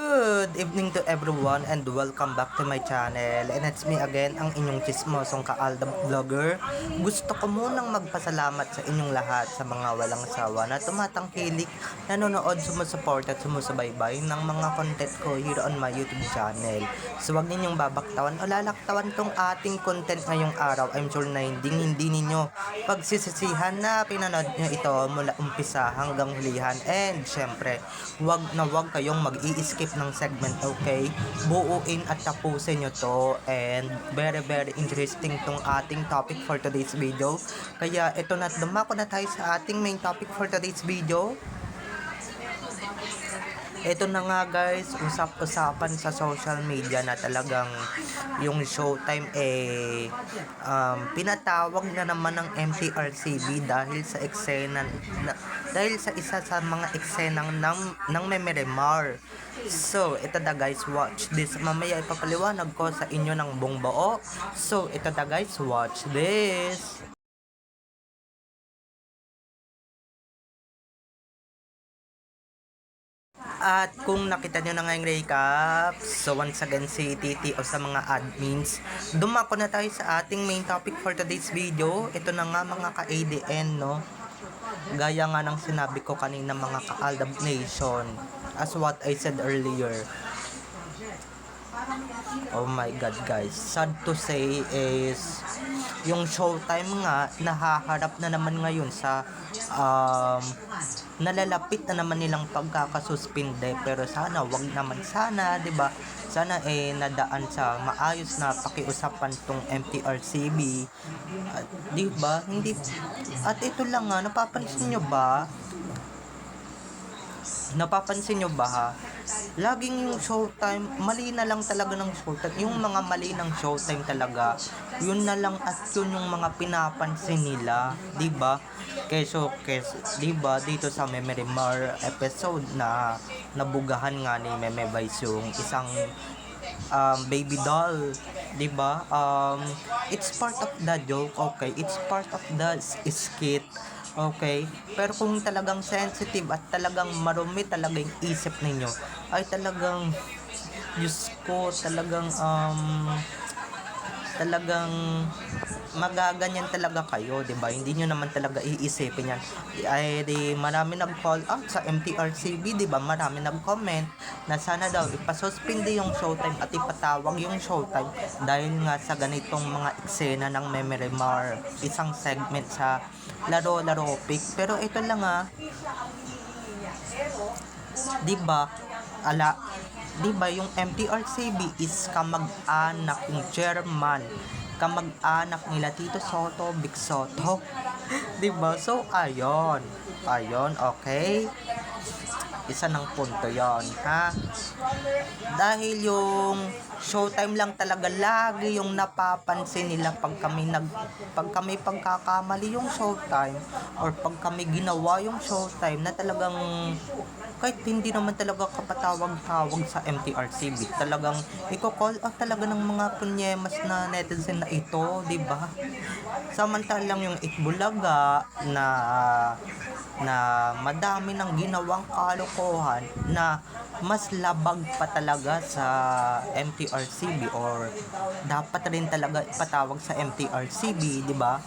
Good evening to everyone and welcome back to my channel. And it's me again, ang inyong chismosong kaaldab vlogger. Gusto ko munang magpasalamat sa inyong lahat sa mga walang sawa na tumatangkilik, nanonood, sumusuport at sumusubaybay ng mga content ko here on my YouTube channel. So wag ninyong babaktawan o lalaktawan tong ating content ngayong araw. I'm sure na hindi ninyo pagsisisihan na pinanood nyo ito mula umpisa hanggang hulihan. And syempre, wag kayong mag-i-skip ng segment, okay? Buuin at tapusin nyo to, and very interesting tong ating topic for today's video. Kaya ito na, dumako na tayo sa ating main topic for today's video. Ito na nga guys, usap-usapan sa social media na talagang yung Showtime pinatawag na naman ng MTRCB dahil sa eksena dahil sa isa sa mga eksenang ng Memerimar. So, ito na guys, watch this. Mamaya ipapaliwanag ko sa inyo ng buong buo. So, ito na guys, watch this. At kung nakita nyo na ngayong recap, so once again si Titi o sa mga admins, dumako na tayo sa ating main topic for today's video. Ito na nga mga ka-ADN, no? Gaya nga ng sinabi ko kanina mga ka-Aldab Nation, as what I said earlier. Oh my god guys, sad to say is yung Showtime nga nahaharap na naman ngayon sa nalalapit na naman nilang pagkakasuspinde, pero sana wag naman, sana 'di ba, sana nadaan sa maayos na pakiusapan tong MTRCB, 'di ba? Hindi, at ito lang nga, napapansin nyo ba ha? Laging yung Showtime, mali na lang talaga ng Showtime. Yung mga mali ng Showtime talaga, yun na lang at yun yung mga pinapansin nila, 'di ba? Keso, 'di ba, dito sa Memerimar episode na nabugahan nga ni Meme Vice yung isang baby doll, 'di ba? It's part of the joke, okay? It's part of the skit. Okay, pero kung talagang sensitive at talagang marumi talaga yung isip ninyo, ay talagang, Diyos ko, talagang magaganyan talaga kayo, 'di ba? Hindi nyo naman talaga iisipin yan. Ay di marami nag-call out sa MTRCB, 'di ba? Marami nag-comment na sana daw ipasuspinde yung Showtime at ipatawag yung Showtime dahil nga sa ganitong mga eksena ng Memerimar, isang segment sa laro pick. Pero ito lang 'di ba? 'Di ba yung MTRCB is kamag-anak ng German, kamag-anak nila Tito Soto, Big Soto. 'Di ba? So ayon, okay. Isa ng punto 'yon, ha? Dahil yung Showtime lang talaga lagi yung napapansin nila pag kami pagkakamali yung Showtime, or pag kami ginawa yung Showtime na talagang kahit hindi naman talaga kapatawag-tawag sa MTRCB, talagang i-call out talaga ng mga punyemas na netizen na ito, 'di ba? Samantalang yung Itbulaga na madami ng ginawang kalokohan na mas labag pa talaga sa MTRCB, or dapat rin talaga ipatawag sa MTRCB, 'di ba?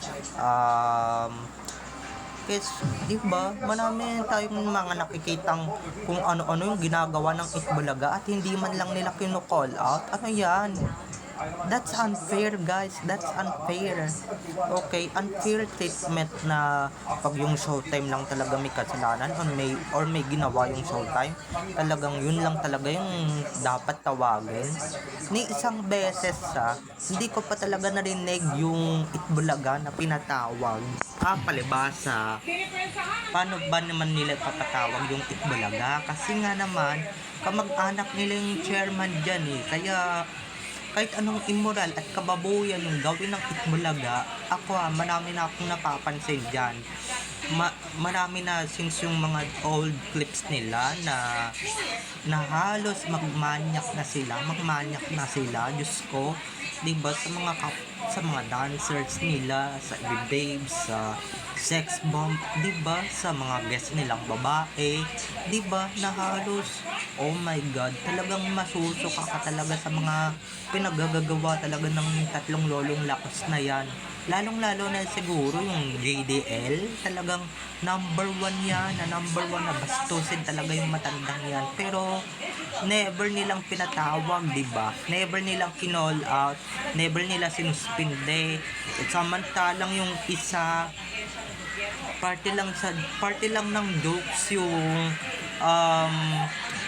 Kasi, di ba, marami tayong mga nakikitang kung ano-ano yung ginagawa ng Itbulaga at hindi man lang nila kino-call out. Ano yan? That's unfair guys, that's unfair. Okay, unfair treatment na pag yung Showtime lang talaga may kasalanan or may ginawa yung Showtime, talagang yun lang talaga yung dapat tawagin. Ni isang beses hindi ko pa talaga narinig yung Itbulaga na pinatawag. Palibasa, paano ba naman nila papatawag yung Itbulaga? Kasi nga naman, kamag-anak nila yung chairman dyan kaya kahit anong immoral at kababuyan yung gawin ng Itbulaga, marami na akong napapansin dyan. Marami na, since yung mga old clips nila na halos magmanyak na sila, Diyos ko. 'Di ba, sa mga dancers nila, sa babes, sa sex bomb, 'di ba, sa mga guest nilang babae, 'di ba, na halos, oh my god, talagang masusuka ka talaga sa mga pinaggagawa talaga ng tatlong lolong lakas na yan. Lalong-lalo na siguro yung JDL, talagang number one yan, na number one na bastusin talaga yung matandang yan. Pero never nilang pinatawag, 'di ba? Never nilang kinall out, never nila sinuspinde. At samantalang yung isa, party lang ng jokes yung um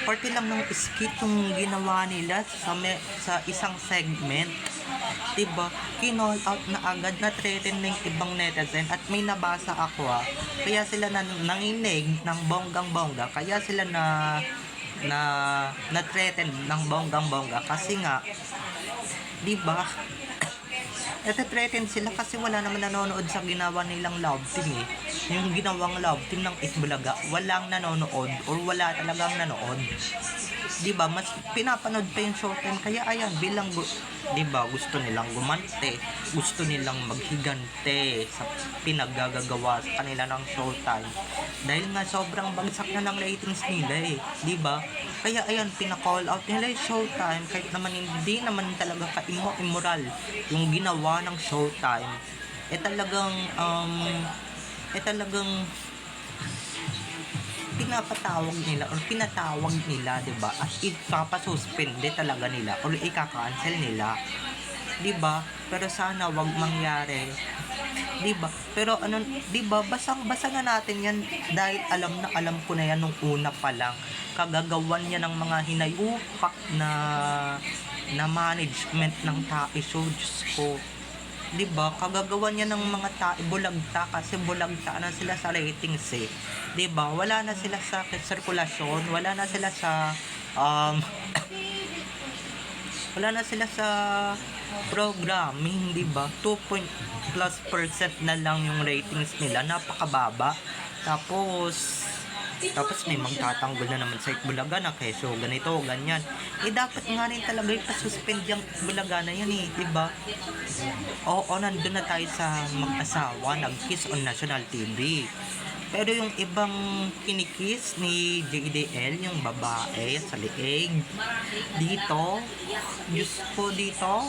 party lang ng skit yung ginawa nila sa isang segment, 'di ba? Kinall out na agad, na threaten ng ibang netizen, at may nabasa ako, kaya sila nanginig ng bonggang-bongga, kaya sila na na threaten ng bonggang-bongga kasi nga, 'di ba, nata-threaten sila kasi wala naman nanonood sa ginawa nilang love team eh. Yung ginawang love team ng Itbulaga, walang nanonood or wala talagang nanood. 'Di ba? Mas pinapanood pa yung Showtime, kaya ayan, 'di ba, gusto nilang gumante, gusto nilang maghigante sa pinaggagawa sa kanila ng Showtime. Dahil nga sobrang bagsak na ng ratings nila eh, 'di ba? Kaya ayan, pina-call out nila yung Showtime kahit naman hindi naman talaga ka-immoral yung ginawa ng Showtime. Talagang pinatawag nila, 'di ba? At ipapasuspende talaga nila or ika-cancel nila, 'di ba? Pero sana wag mangyari, 'di ba? Pero 'di ba, basa na natin 'yan, dahil alam ko na 'yan nung una pa lang. Kagagawan niya ng mga hinayupak na management ng Tae Show, Diyos ko. 'Di ba, kagagawa niya ng mga bulagta, kasi bulagta na sila sa ratings eh. 'Di ba, wala na sila sa sirkulasyon, wala na sila sa um wala na sila sa programming, 'di ba? 2+ % na lang yung ratings nila, napakababa. Tapos may magtatanggol na naman sa Itbulaga na keso ganito, ganyan. Dapat nga rin talaga ipasuspend yung Itbulaga na yan eh, 'di ba? Oo, nandun na tayo sa mag-asawa, nag-kiss on national TV. Pero yung ibang kinikiss ni JDL, yung babae sa liig, dito, Diyos ko, dito,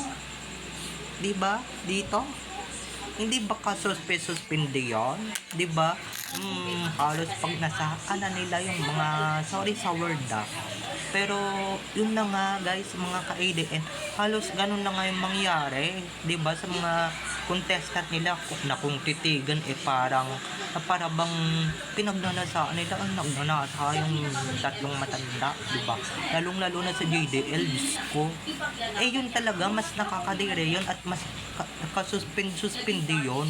'di ba? Dito, hindi ba kasuspende yon, 'di ba? Halos pag nasaan na nila yung mga, sorry sa word pero yun na nga guys, mga ka-ADN, halos ganun na nga yung mangyari, 'di ba, sa mga contestant nila, kung titigan para bang pinagnanasaan nila, ang nagnanasa yung tatlong matanda, 'di ba? Lalong-lalo na sa JDL, Diyos ko. Yun talaga, mas nakakadire yun, at mas kasuspende yun,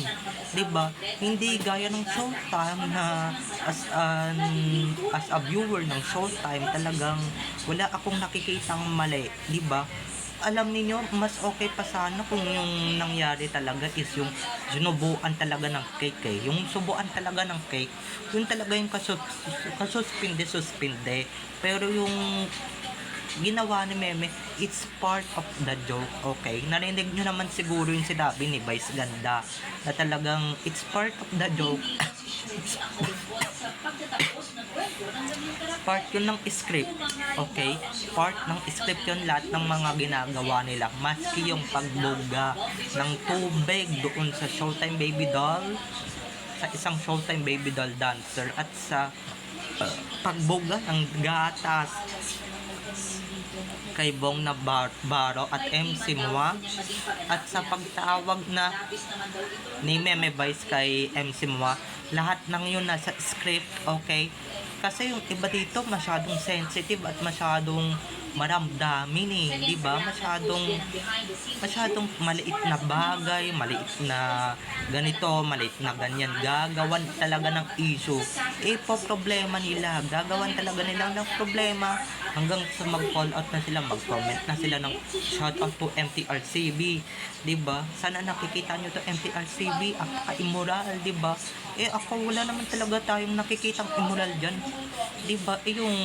'di ba? Hindi gaya ng Showtime na as a viewer ng Showtime, talagang wala akong nakikitang mali, 'di ba? Alam niyo, mas okay pa sana kung yung nangyari talaga is yung sinubuan talaga ng cake eh. Yung subuan talaga ng cake, yun talaga yung kasuspinde. Pero yung ginawa ni Meme, it's part of the joke, okay? Narinig nyo naman siguro yung sinabi ni Vice Ganda, na talagang it's part of the joke. Part yun ng script, okay? Part ng script yun, lahat ng mga ginagawa nila, maski yung pagboga ng tubig doon sa Showtime Baby Doll, sa isang Showtime Baby Doll dancer, at sa pagboga ng gatas kay Bong Navarro at MC Moa, at sa pagtawag na ni Meme Vice kay MC Moa, lahat ng yun nasa script, okay? Kasi yung iba dito masyadong sensitive at masyadong maramdamin eh, 'di ba? Masyadong maliit na bagay, maliit na ganito, maliit na ganyan, gagawan talaga ng issue. Problema nila, gagawan talaga nila ng problema, hanggang sa mag-call out na sila, mag-comment na sila ng shout out to MTRCB, 'di ba? Sana nakikita nyo to MTRCB, immoral, 'di ba? Ako, wala naman talaga tayong nakikitang immoral diyan, 'di ba? Yung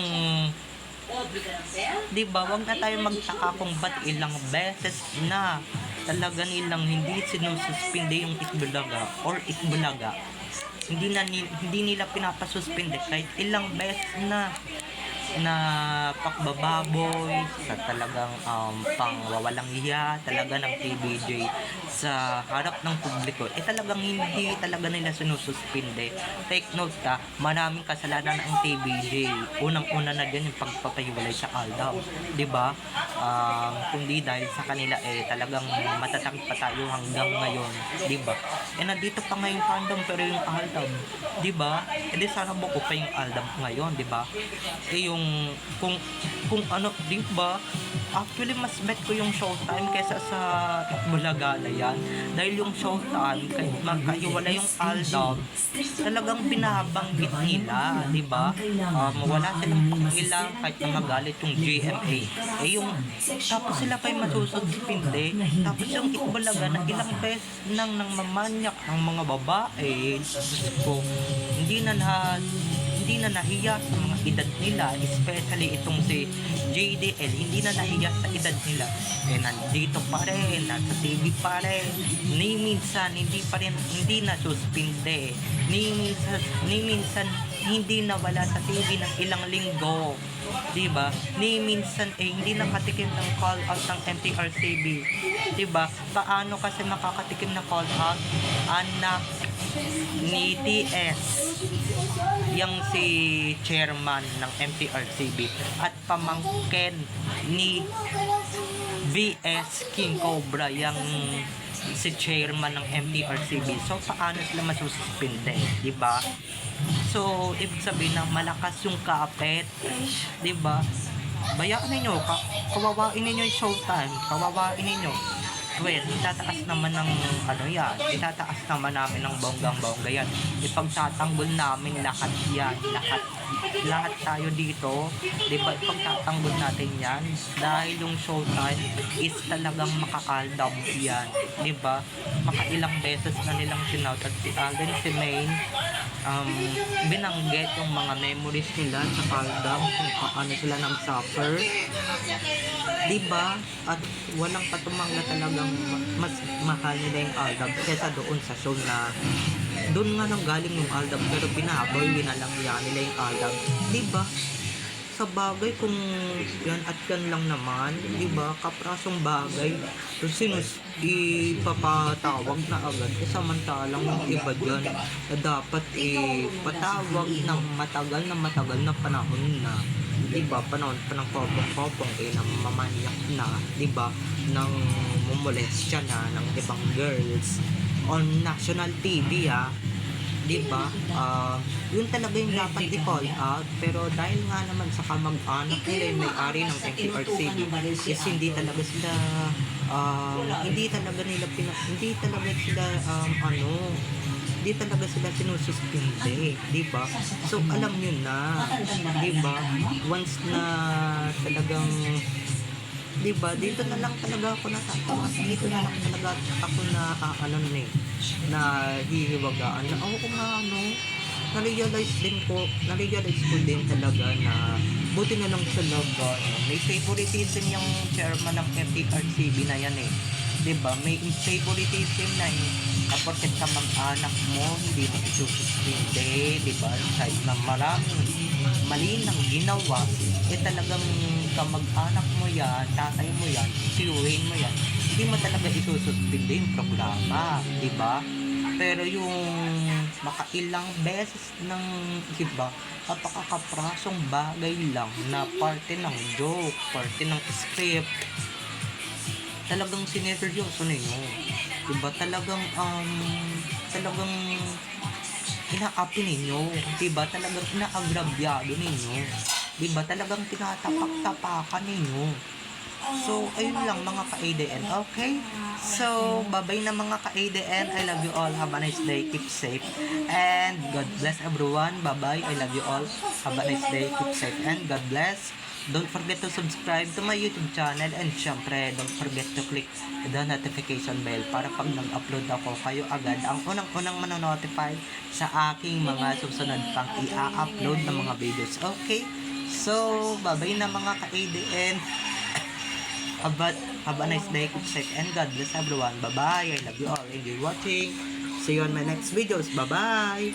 'di ba, wag na tayo magtaka kung ba't ilang beses na talaga nilang hindi sinususpinde yung Itbulaga or Itbulaga. Hindi nila pinapasuspinde kahit ilang beses na pakbababoy sa talagang pangwawalang hiya talaga ng TVJ sa harap ng publiko, talagang hindi talaga nila sinususpinde. Take note maraming kasalanan ng TVJ. Unang-una na din yung pagpapahiwalay sa Aldab, di ba? Kundi dahil sa kanila talagang matatag pa tayo hanggang ngayon, di ba? Nandito pa ngayon fandom pero yung Aldab, di ba? Di sana buko pa yung Aldab ngayon, di ba? Yung kung ano, di ba? Actually, mas bet ko yung Showtime kaysa sa Bulaga na yan. Dahil yung Showtime, kahit magkahiwala yung Aldab, talagang binabanggit nila, di ba? Wala silang pakilang kahit na magalit yung GMA. Tapos sila pa yung masususpinde. Tapos yung Itbulaga na ilang beses nang mamanyak ng mga babae, ko, hindi na nahiya sa mga edad nila, especially itong si JDL, hindi na nahiya sa edad nila. Nandito pa rin, nasa TV pa rin, ni minsan hindi na suspinde, ni minsan hindi nawala sa TV ng ilang linggo, diba? Ni minsan hindi nakatikim ng call out ng MTRCB, diba? Paano kasi makakatikim ng call out? Anak ni TS, yang si chairman ng MTRCB at pamangkin ni VS King Cobra, yang si chairman ng MTRCB. So paano sila masususpinde, di ba? So ibig sabihin na malakas yung kapit, di ba? Bayaan ninyo, kawawain ninyo yung Showtime, kawawain ninyo. Well, itataas naman ng itataas naman namin ng bonggang-bongga yan. Ipagtatanggol namin lahat yan, lahat tayo dito, di ba? Ipagtatanggol natin yan dahil yung Showtime is talagang maka-Aldab yan, di ba? Makailang beses na nilang sinout at si Alden, si Main, binanggit yung mga memories nila sa Aldab, kung paano sila nang suffer, di ba? At walang patumangla talagang mas mahal nila yung Aldab kesa doon sa show na doon nga nang galing yung Aldab pero binaboy na lang nila yung Aldab, di ba? Sa bagay kung yan at yan lang naman, di ba? Kaprasong bagay, so ipapatawag na agad samantalang yung iba dyan na dapat patawag ng matagal na panahon na, di ba? Panahon pa ng kopong na mamanyak na, di ba? Nang mumolestya na ng ibang girls on national TV, di ba? Yun talaga yung dapat i-call out, pero dahil nga naman sa kamag-anak nila yung may-ari ng MTRCB is hindi talaga sila sinususpinde, di ba? So alam nyo na, di ba? Once na talagang, di ba, dito na lang talaga ako natatawa, dito na lang talaga ako na hihiwagaan na na-realize ko din talaga na buti na lang talaga may favoritism yung chairman ng MTRCB na yan, di ba? May favoritism na porket kamag-anak mo hindi mo isususpinde, di ba? Kahit na maraming mali nang ginawa, talagang kamag-anak mo yan, tatay mo yan, tiyuhin mo yan, hindi mo talaga isususpinde yung programa, di ba? Pero yung makailang beses ng iba, kapakakaprasong bagay lang na parte ng joke, parte ng script, talagang sineryoso ninyo, diba? Talagang inaapi ninyo, diba? Talagang inaagrabyado ninyo, diba? Talagang tinatapak-tapakan ninyo. So, ayun lang mga ka-ADN, okay? So, bye-bye na mga ka-ADN. I love you all. Have a nice day. Keep safe. And God bless everyone. Bye-bye. I love you all. Have a nice day. Keep safe. And God bless. Don't forget to subscribe to my YouTube channel. And syempre, don't forget to click the notification bell para pag nag-upload ako, kayo agad ang unang-unang manonotify sa aking mga susunod pang i-upload na mga videos. Okay? So, bye-bye na mga ka-ADN. But Have a nice day, keep safe, and God bless everyone. Bye-bye. I love you all. Enjoy watching. See you on my next videos. Bye-bye.